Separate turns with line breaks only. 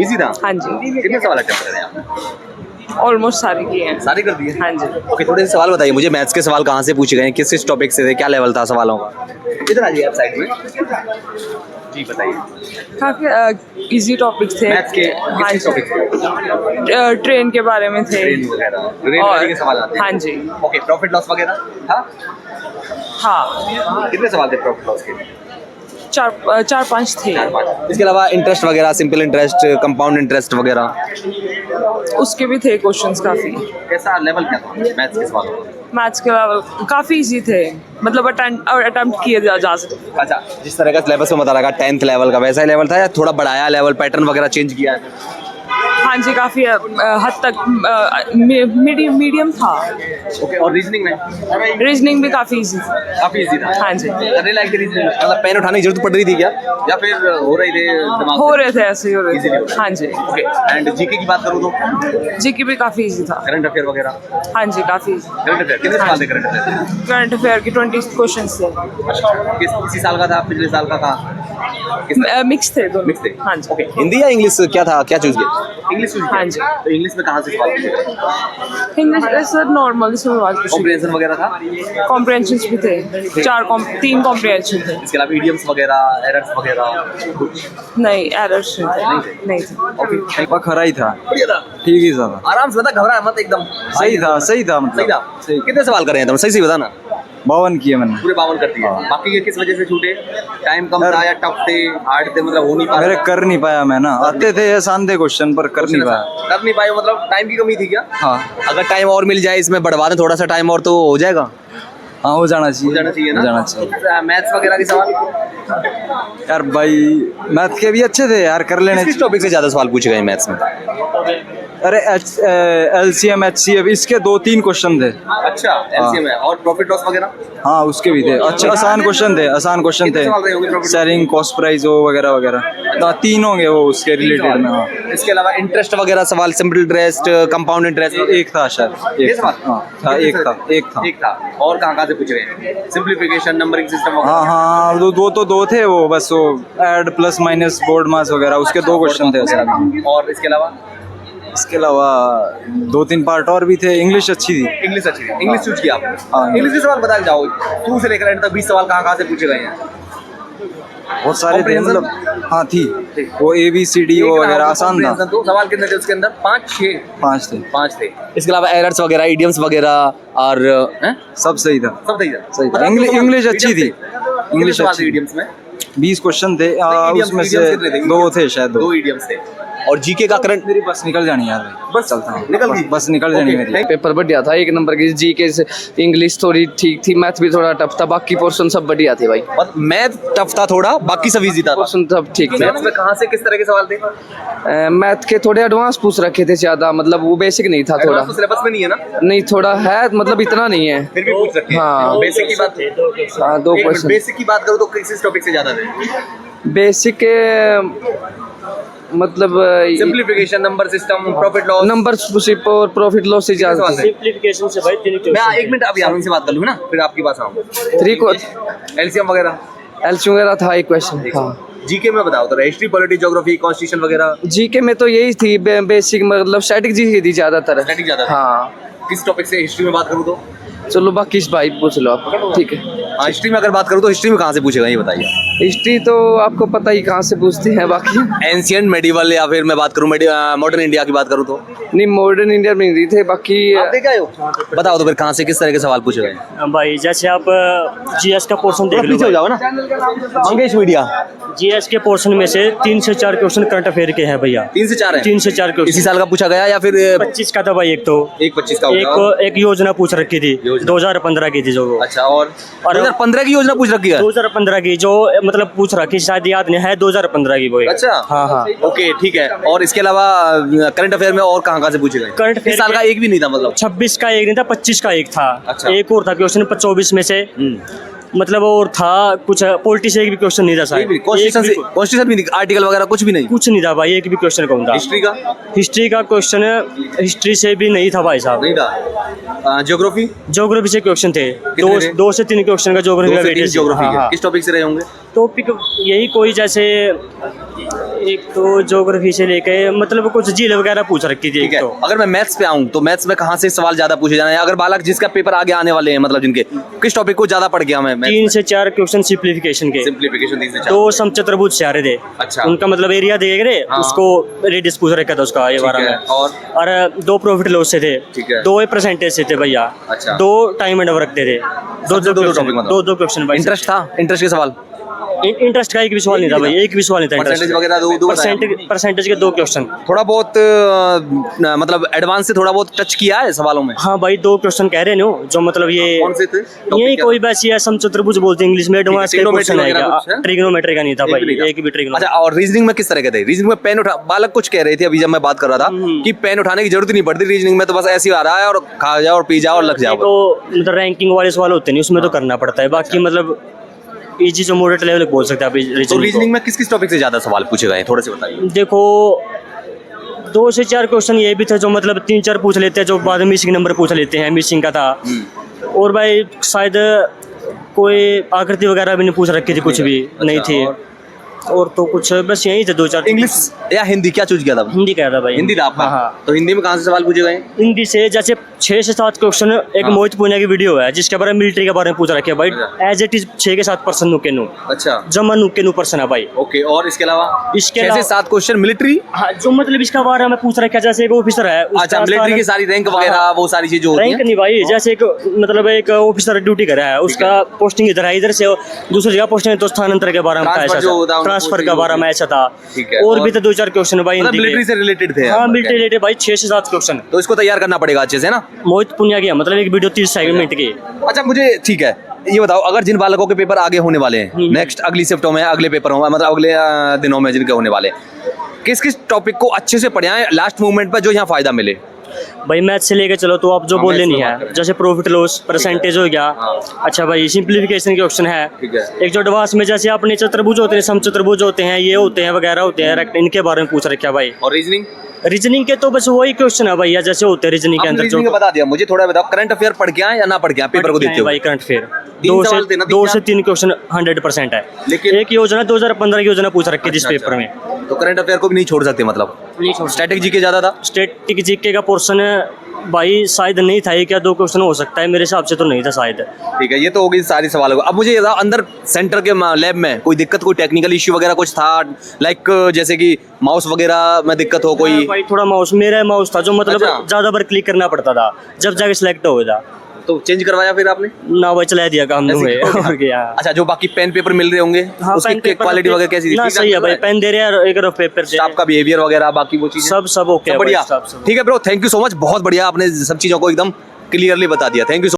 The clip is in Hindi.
इजी था?
हाँ जी।
कितने सवाल अटेम्प्ट करे आपने?
ऑलमोस्ट सारी की हैं।
सारे कर दिए?
हाँ जी।
ओके, थोड़े से सवाल बताइए मुझे, मैथ्स के सवाल कहाँ से पूछे गए, किस टॉपिक से थे, क्या लेवल था सवालों का? इधर आ जाइए आप साइड में। जी बताइए।
काफ़ी इजी टॉपिक थे।
मैथ्स के
हाँ
किस टॉपिक से?
जी। ट्रेन के बारे में थे।
ट्रेन वगैरह, रेलगाड़ी के सवाल आते हैं?
हाँ जी।
ओके, प्रॉफिट लॉस वगैरह था?
हाँ,
कितने सवाल थे प्रॉफिट लॉस के?
चार पांच थे।
इसके अलावा इंटरेस्ट वगैरह, सिंपल इंटरेस्ट, कंपाउंड इंटरेस्ट वगैरह,
उसके भी थे क्वेश्चंस काफ़ी।
कैसा लेवल क्या था मैथ्स के सवालों का?
मैथ्स के अलावा काफ़ी इजी थे, मतलब अटेम्प्ट किए जा सकते।
अच्छा, जिस तरह का सिलेबस में बता रहा था 10th लेवल का, वैसा ही लेवल था या थोड़ा बढ़ाया लेवल, पैटर्न वगैरह चेंज किया है?
हाँ जी, काफ़ी हद तक मीडियम था।
ओके, और रीजनिंग में?
रीजनिंग भी काफ़ी इजी था।
काफी इजी था।
हाँ जी।
करने लायक रीजनिंग, मतलब पेन उठाने की जरूरत पड़ रही थी क्या, या फिर हो रही थी दिमाग
हो रहे थे, ऐसे ही हो रहे
Easily हो
थे।
रहे
हाँ जी।
ओके, एंड जीके की बात करूँ तो
जीके भी काफ़ी इजी था।
करंट अफेयर वगैरह?
हाँ जी, काफ़ी इजी।
करंट अफेयर कितने सवाल थे करंट अफेयर?
करंट अफेयर की 20 क्वेश्चन थे।
किसी साल का था, पिछले साल का था?
मिक्स थे दोनों।
मिक्स थे?
हाँ जी।
ओके, हिंदी या इंग्लिश, क्या था, क्या चूज किया? इंग्लिश चूज किया?
हाँ जी।
तो इंग्लिश में कहाँ से सवाल पूछे?
इंग्लिश सर नॉर्मल सवाल पूछे।
कॉम्प्रिहेंशन वगैरह था?
कॉम्प्रिहेंशन भी थे, 3 कॉम्प्रिहेंशन थे।
इसके अलावा इडियम्स वगैरह, एरर्स वगैरह कुछ?
नहीं, एरर्स नहीं थे।
ओके,
वह खरा ही था,
बढ़िया था।
ठीक ही था।
आराम से बता, घबरा मत एकदम।
सही था मतलब
सही था। कितने सवाल करे हैं तुम, सही से बता ना।
52 किए मैंने।
पूरे 52 कर दिए। बाकी के किस वजह से छूटे? टाइम कम था या टफ थे, हार्ड थे, मतलब हो नहीं पा
मेरे
रहा?
कर नहीं पाया मैं ना, आते थे आसान थे क्वेश्चन पर कर नहीं पाया।
कर नहीं पाए, मतलब टाइम की कमी थी क्या?
हाँ
अगर टाइम और मिल जाए, इसमें बढ़वा दें थोड़ा सा टाइम और, तो हो जाएगा?
हाँ, हो जाना चाहिए,
हो जाना चाहिए ना?
हो जाना चाहिए।
मैथ्स वगैरह के सवाल
यार भाई मैथ के भी अच्छे थे यार, कर लेने।
किस टॉपिक से ज्यादा सवाल पूछे गए मैथ्स में?
अरे LCM HCF इसके 2-3 क्वेश्चन थे।
अच्छा, एलसीएम है। और प्रॉफिट लॉस वगैरह?
हाँ उसके भी थे, अच्छे आसान क्वेश्चन थे, आसान क्वेश्चन
कितने
थे।
सवाल रहे होंगे profit loss?
Sharing cost price हो वगैरह वगैरह, 3 होंगे वो उसके रिलेटेड में। हाँ
इसके अलावा इंटरेस्ट वगैरह सवाल, सिंपल इंटरेस्ट, कंपाउंड इंटरेस्ट?
एक था शायद,
ये
एक
सवाल?
हाँ था, एक था।
एक था। और कहाँ से पूछे गए? सिंप्लीफिकेशन, नंबरिंग सिस्टम वगैरह?
हाँ हाँ, दो थे वो, बस वो ऐड प्लस माइनस बोर्ड मास वगैरह, उसके 2 क्वेश्चन थे उसके।
और इसके अलावा?
इसके अलावा 2-3 पार्ट और भी थे। इंग्लिश अच्छी थी।
इंग्लिश अच्छी थी, इंग्लिश चूज किया आपने?
हाँ।
इंग्लिश के सवाल बता के जाओ, शुरू से लेकर एंड तक 20 सवाल कहाँ से पूछे गए हैं?
बहुत सारे थे,
Comprehension?
मतलब हाँ थी वो ABCD वगैरह आसान था।
तो सवाल कितने थे उसके अंदर? 5-6?
5 थे।
इसके अलावा एरर्स वगैरह, इडियम्स वगैरह और
सब सही था,
सब सही था?
सही था।
मतलब
इंग्लिश अच्छी थी, इंग्लिश
सवाल
अच्छी
थे
थी।
इडियम्स में?
20 क्वेश्चन थे,
idioms-
उसमें
idioms
से
कितने थे?
2 थे शायद, 2।
2 इडियम्स थे। और जीके का करंट?
मेरी बस निकल जानी यार भाई,
बस
चलता हूँ,
निकल गई?
बस निकल जानी मेरी।
पेपर बढ़िया था, 1 नंबर की। जीके से इंग्लिश थोड़ी ठीक थी, मैथ भी थोड़ा टफ था, बाकी पोर्शन सब बढ़िया थे भाई।
और मैथ टफ था थोड़ा, बाकी सब इजी था।
पोर्शन सब ठीक थे।
मैथ्स में कहाँ से किस तरह के सवाल थे?
मैथ के थोड़े एडवांस पूछ रखे थे ज्यादा, मतलब वो बेसिक नहीं था थोड़ा।
एडवांस तो सिलेबस में नहीं है ना?
नहीं, थोड़ा है, मतलब इतना नहीं है।
फिर भी पूछ सकते हैं।
हाँ।
बेसिक की बात,
हाँ, 2 क्वेश्चन।
बेसिक की बात करूँ तो किस टॉपिक से ज्यादा थे?
बेसिक के मतलब
simplification, number system, profit loss?
Number और प्रॉफिट लॉस से ज्यादा
सवाल
थे।
थे?
सिंप्लीफिकेशन से भाई 3
मैं 1 मिनट अभी आराम से बात कर लूँ ना, फिर आपके पास आऊँ।
3 को
एलसीएम वगैरह?
एलसी वगैरह था 1 क्वेश्चन। हाँ,
जीके में बताओ तो, हिस्ट्री, पॉलिटी, ज्योग्राफी, कॉन्स्टिट्यूशन वगैरह?
जीके में तो यही थी बेसिक, मतलब स्टैटिक जी थी ज्यादातर।
स्टैटिक ज्यादा था?
हाँ,
किस टॉपिक से? हिस्ट्री में बात करूँ तो?
चलो बाकी इस भाई पूछ लो आप, ठीक है।
हाँ, हिस्ट्री में अगर बात करूँ तो हिस्ट्री में कहाँ से पूछेगा ये बताइए?
हिस्ट्री तो आपको पता ही कहाँ से पूछते हैं बाकी।
एंशियंट, मेडिवल, या फिर मैं बात करूँ मॉडर्न इंडिया की बात करूँ तो?
नहीं, मॉडर्न इंडिया में नहीं थे बाकी।
आप देख आए हो? बताओ तो फिर कहाँ से किस तरह के सवाल पूछे गए?
भाई जैसे आप जीएस का पोर्शन देख लो
पीछे हो
भाई।
जाओ ना, मंगेश मीडिया।
जीएस के पोर्शन में से 3 से 4 क्वेश्चन करंट अफेयर के हैं भैया।
3 से 4 है?
3 से 4
इसी
क्वेश्चन।
साल का पूछा गया या फिर
25 का था भाई एक तो।
एक 25 का होगा?
एक योजना पूछ रखी थी,
योजना।
2015 की थी जो वो।
अच्छा, और 2015 की योजना पूछ रखी है?
2015 की जो मतलब पूछ रखी, शायद याद नहीं है, 2015 की वो एक।
अच्छा,
हाँ हाँ।
ओके ठीक है। और इसके अलावा करंट अफेयर में और कहाँ से पूछे गए?
करंट अफेयर
इस साल का एक भी नहीं था मतलब?
26 का एक नहीं था, 25 का एक था।
अच्छा।
एक और था क्वेश्चन 24 में से, मतलब और था कुछ पॉलिटी से एक भी क्वेश्चन नहीं था शायद।
कॉन्स्टिट्यूशन भी नहीं, आर्टिकल वगैरह कुछ भी नहीं?
कुछ नहीं था भाई, एक भी क्वेश्चन कौन था?
हिस्ट्री का?
हिस्ट्री का क्वेश्चन हिस्ट्री से भी नहीं था भाई साहब।
नहीं था। ज्योग्राफी?
ज्योग्राफी से क्वेश्चन थे,
कितने थे?
2 से 3 क्वेश्चन का ज्योग्राफी का वेटेज।
ज्योग्राफी किस टॉपिक से रहे होंगे?
टॉपिक यही कोई जैसे एक तो ज्योग्राफी से लेके मतलब कुछ झील वगैरह पूछ रखी थी
ठीक
एक
है,
तो।
अगर मैं मैथ्स पे आऊँ तो मैथ्स में कहाँ से सवाल ज्यादा पूछे जाने हैं? अगर बालक जिसका पेपर आगे आने वाले हैं, मतलब जिनके किस टॉपिक को ज्यादा पढ़ गया मैं?
3 से 4 क्वेश्चन सिंप्लीफिकेशन के,
सिंप्लीफिकेशन 3 से 4।
2 समचतुर्भुज से आ रहे थे।
अच्छा।
उनका मतलब एरिया देख रहे,
हाँ।
उसको रेडियस पूछ रखा था उसका, ये
ठीक
बारे
है,
में।
और
2 प्रॉफिट लॉस से थे,
ठीक है।
2 परसेंटेज से थे भैया,
अच्छा।
2 टाइम एंड वर्क थे,
सबसे दो topic मतलब।
2 क्वेश्चन।
इंटरेस्ट था? इंटरेस्ट के सवाल?
इंटरेस्ट का एक भी सवाल नहीं था भाई, एक भी सवाल नहीं था।
परसेंटेज वगैरह दो
परसेंटेज के 2 क्वेश्चन।
थोड़ा बहुत मतलब एडवांस से थोड़ा बहुत टच किया है सवालों में?
हाँ भाई, 2 क्वेश्चन कह रहे हो जो मतलब ये
कौन से थे?
यही कोई बस ये समचतुर्भुज बोलते हैं इंग्लिश में, एडवांस का क्वेश्चन है क्या?
कुछ है?
ट्रिग्नोमेट्री का नहीं था भाई, एक भी
अच्छा,
ट्रिग्नोमेट्री।
और रीजनिंग में किस तरह के थे? रीजनिंग में पेन उठा, बालक कुछ कह रहे थे अभी जब मैं बात कर रहा था कि पेन उठाने की जरूरत ही नहीं पड़ती रीजनिंग में, तो बस ऐसे ही आ रहा है और खा जाओ और पी जाओ और लग जाओ।
तो मतलब रैंकिंग वाले सवाल होते नहीं, उसमें तो करना पड़ता है। बाकी मतलब इजी जो मॉडरेट लेवल बोल सकते हैं आप
तो रीजनिंग में किस किस टॉपिक से ज्यादा सवाल पूछे गए हैं, थोड़े से बताइए।
देखो 2 से 4 क्वेश्चन ये भी थे जो मतलब 3-4 पूछ लेते हैं, जो बाद में मिसिंग नंबर पूछ लेते हैं, मिसिंग का था। और भाई शायद कोई आकृति वगैरह भी नहीं पूछ रखी थी, कुछ भी नहीं थी। और तो कुछ बस यही थे 2-4।
इंग्लिश या हिंदी क्या चूज किया था?
हिंदी कह था भाई।
हिंदी था आपका?
हाँ।
तो हिंदी में कहाँ से सवाल पूछे गए?
हिंदी से जैसे 6 से 7 क्वेश्चन, एक
हाँ।
मोहित पूनिया की वीडियो है जिसके बारे में मिलिट्री के बारे में पूछ रखे भाई, एज इट इज 6 के 7% नुके नु,
अच्छा,
जमा नुके नु पर्सन है भाई।
ओके, और इसके अलावा?
इसके
6 से
अलावा
7 क्वेश्चन मिलिट्री?
हाँ, जो मतलब इसका बारे में पूछ रखा है, जैसे एक ऑफिसर है,
अच्छा, मिलिट्री की सारी रैंक वगैरह वो सारी चीजें होती
रैंक
हैं?
नहीं भाई, जैसे एक मतलब एक ऑफिसर ड्यूटी कर रहा है, उसका पोस्टिंग इधर है, इधर से दूसरी जगह पोस्टिंग, तो स्थानांतर के बारे में
ट्रांसफर जो होता है, उनको
ट्रांसफर का बारे में ऐसा था।
ठीक है,
और भी तो 2-4 क्वेश्चन भाई
मतलब
हिंदी
मिलिट्री
के।
से रिलेटेड थे?
हाँ, मिलिट्री रिलेटेड भाई 6 से 7 क्वेश्चन।
तो इसको तैयार करना पड़ेगा अच्छे से ना?
मोहित पुनिया की मतलब एक वीडियो 30 सेगमेंट की।
अच्छा, मुझे ठीक है, ये बताओ, अगर जिन बालकों के पेपर आगे होने वाले हैं नेक्स्ट अगली शिफ्टों में, अगले पेपर हों, मतलब अगले दिनों में जिनके होने वाले, किस किस टॉपिक को अच्छे से पढ़ाएं लास्ट मोमेंट पर जो यहाँ फायदा मिले?
भाई मैथ से लेके चलो तो आप जो
हाँ,
बोले
मैथ्स
नहीं
की बात
है,
करें।
जैसे प्रॉफिट लॉस परसेंटेज हो गया।
हाँ।
अच्छा भाई, सिंप्लीफिकेशन के ऑप्शन है।
ठीक है।
एक जो एडवांस में जैसे अपने चतुर्भुज होते हैं, समचतुर्भुज होते हैं, ये होते हैं वगैरह होते हैं, इनके बारे में पूछ रखा भाई।
और रीजनिंग?
रीजनिंग के तो बस वही क्वेश्चन है भैया, जैसे होते हैं रीजनिंग के अंदर
रीजनिंग
जो
का बता दिया, मुझे थोड़ा बताओ, करंट अफेयर पढ़ के आए या ना पढ़ के आए पेपर को देते हो?
भाई करंट फेयर
3 सवाल थे ना,
2 से 3 क्वेश्चन 100% है।
लेकिन-
एक योजना 2015 की योजना पूछ रखी है जिस
अच्छा,
पेपर में।
तो करंट अफेयर को भी नहीं छोड़ सकते मतलब?
नहीं छोड़
स्टैटिक जीके ज्यादा था?
स्टैटिक जीके का पोर्शन भाई शायद नहीं था, ये क्या 2 क्वेश्चन हो सकता है, मेरे हिसाब से तो नहीं था शायद।
ठीक है, ये तो हो गई सारी सवालों को। अब मुझे ये बताओ, अंदर सेंटर के लैब में कोई दिक्कत, कोई टेक्निकल इश्यू वगैरह कुछ था? लाइक जैसे कि माउस वगैरह में दिक्कत हो कोई?
भाई थोड़ा माउस, मेरा माउस था जो मतलब
अच्छा।
ज्यादा बार क्लिक करना पड़ता था, जब जाके सिलेक्ट हो गया।
तो चेंज करवाया फिर आपने?
ना भाई चला दिया काम
ऐसे
हुए
ही हो गया?
और क्या।
अच्छा, जो बाकी पेन पेपर मिल रहे होंगे
हाँ,
उसकी
पेन पेपर
क्वालिटी वगैरह कैसी?
ना सही है भाई, पेन दे रहे हैं, एक रफ पेपर दे रहे
स्टाफ का बिहेवियर वगैरह बाकी वो चीजें
हैं। सब ओके है भाई,
बढ़िया?
सब
ठीक है bro, thank you so much, बहुत बढ़िया, आपने सब चीजों को एकदम क्लियरली बता दिया, थैंक यू।